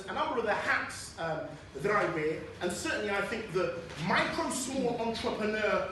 a number of the hats that I wear, and certainly I think the micro-small entrepreneur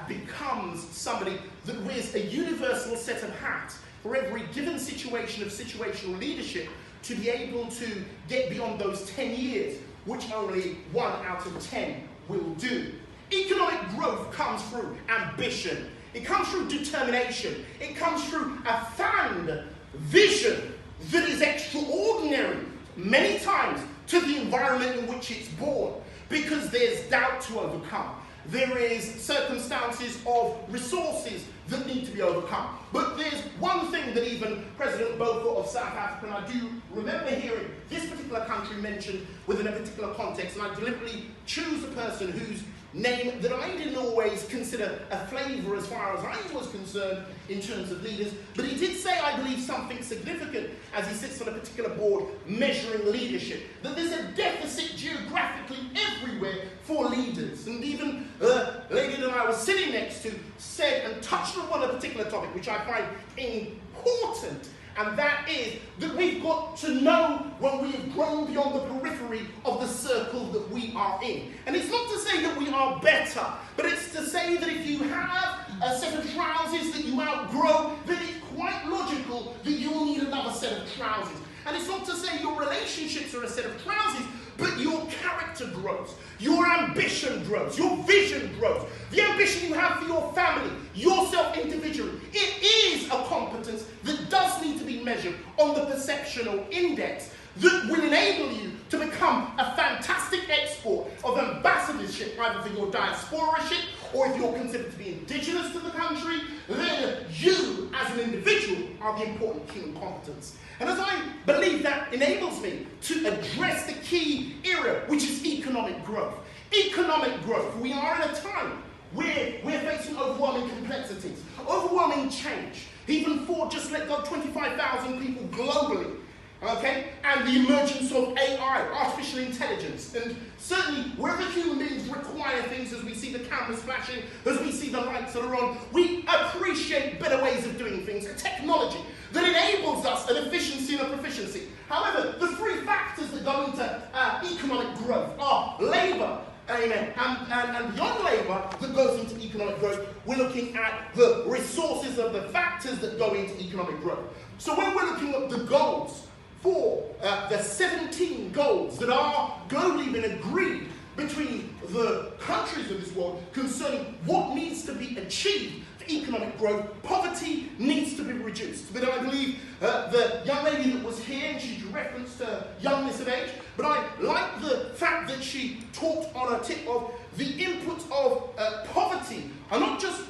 becomes somebody that wears a universal set of hats for every given situation of situational leadership to be able to get beyond those 10 years, which only 1 out of 10 will do. Economic growth comes through ambition. It comes through determination. It comes through a fanned vision that is extraordinary, many times, to the environment in which it's born, because there's doubt to overcome. There is circumstances of resources that need to be overcome. But there's one thing that even President Beaufort of South Africa, and I do remember hearing this particular country mentioned within a particular context, and I deliberately choose a person whose name that I didn't always consider a flavour as far as I was concerned in terms of leaders, but he did say, I believe, something significant as he sits on a particular board measuring leadership, that there's a deficit geographically everywhere for leaders. And even the lady that I was sitting next to said and touched upon a particular topic which I find important, and that is that we've got to know when we have grown beyond the periphery of the circle that we are in. And it's not to say that we are better, but it's to say that if you have a set of trousers that you outgrow, then it's quite logical that you will need another set of trousers. And it's not to say your relationships are a set of trousers, but your character grows, your ambition grows, your vision grows, the ambition you have for your family, yourself individually. It is a competence that does need to be measured on the perceptional index that will enable you to become a fantastic export of ambassadorship, either for your diasporaship, or if you're considered to be indigenous to the country, then you as an individual are the important human competence. And as I believe that enables me to address the key area, which is economic growth. Economic growth. We are in a time where we're facing overwhelming complexities, overwhelming change. Even for just let go 25,000 people globally. Okay? And the emergence of AI, artificial intelligence, and certainly wherever human beings require things, as we see the cameras flashing, as we see the lights that are on, we appreciate better ways of doing things, a technology that enables us an efficiency and a proficiency. However, the three factors that go into economic growth are labour, amen, and beyond labour that goes into economic growth, we're looking at the resources of the factors that go into economic growth. So when we're looking at the goals, for the 17 goals that are globally been agreed between the countries of this world concerning what needs to be achieved for economic growth, poverty needs to be reduced. But I believe the young lady that was here, and she referenced youngness of age, but I like the fact that she talked on a tip of the inputs of poverty are not just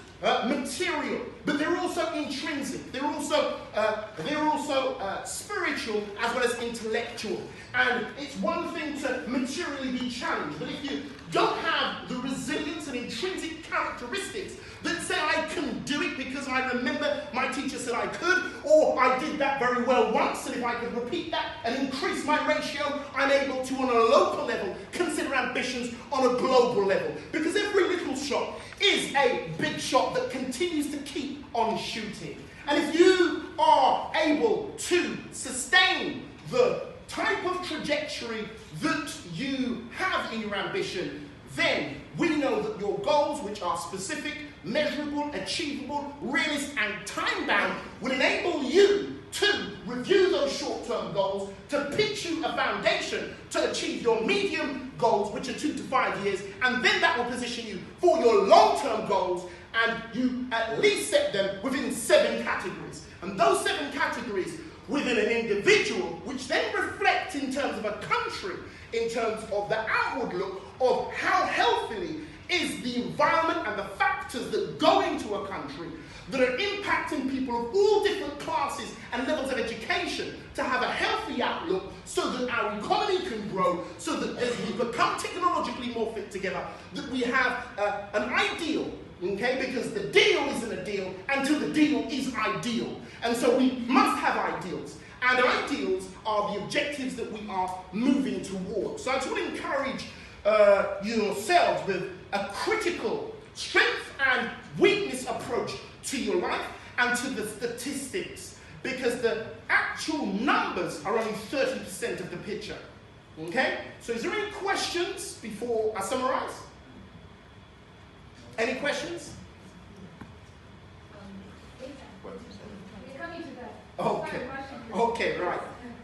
material, but they're also intrinsic. They're also spiritual as well as intellectual. And it's one thing to materially be challenged, but if you don't have the resilience and intrinsic characteristics that say I can do it because I remember my teacher said I could, or I did that very well once, and if I could repeat that and increase my ratio, I'm able to, on a local level, consider ambitions on a global level. Because every little shot is a big shot that continues to keep on shooting. And if you are able to sustain the type of trajectory that you have in your ambition, then we know that your goals, which are specific, measurable, achievable, realist, and time-bound, will enable you to review those short-term goals, to pitch you a foundation to achieve your medium goals, which are 2 to 5 years, and then that will position you for your long-term goals, and you at least set them within 7 categories. And those 7 categories within an individual, which then reflect in terms of a country, in terms of the outward look of how healthily is the environment and the factors that go into a country that are impacting people of all different classes and levels of education to have a healthy outlook so that our economy can grow, so that as we become technologically more fit together, that we have an ideal, okay? Because the deal isn't a deal until the deal is ideal. And so we must have ideals. And ideals are the objectives that we are moving towards. So I just want to encourage yourselves with a critical strength and weakness approach to your life and to the statistics, because the actual numbers are only 30% of the picture. Okay? So is there any questions before I summarize? Any questions? Okay, right.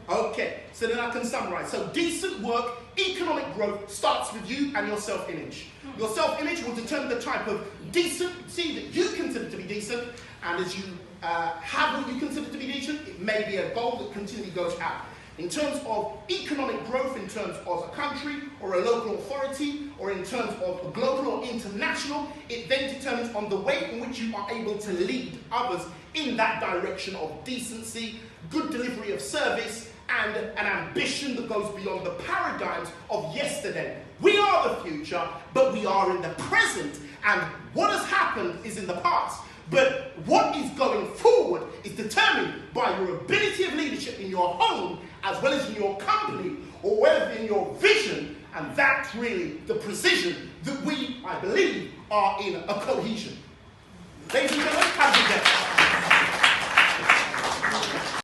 Okay, so then I can summarize. So decent work, economic growth starts with you and your self-image. Your self-image will determine the type of decency that you consider to be decent, and as you have what you consider to be decent, it may be a goal that continually goes out. In terms of economic growth, in terms of a country or a local authority, or in terms of a global or international, it then determines on the way in which you are able to lead others in that direction of decency, good delivery of service, and an ambition that goes beyond the paradigms of yesterday. We are the future, but we are in the present, and what has happened is in the past. But what is going forward is determined by your ability of leadership in your home, as well as in your company, or whether in your vision, and that's really the precision that we, I believe, are in a cohesion. Ladies and gentlemen,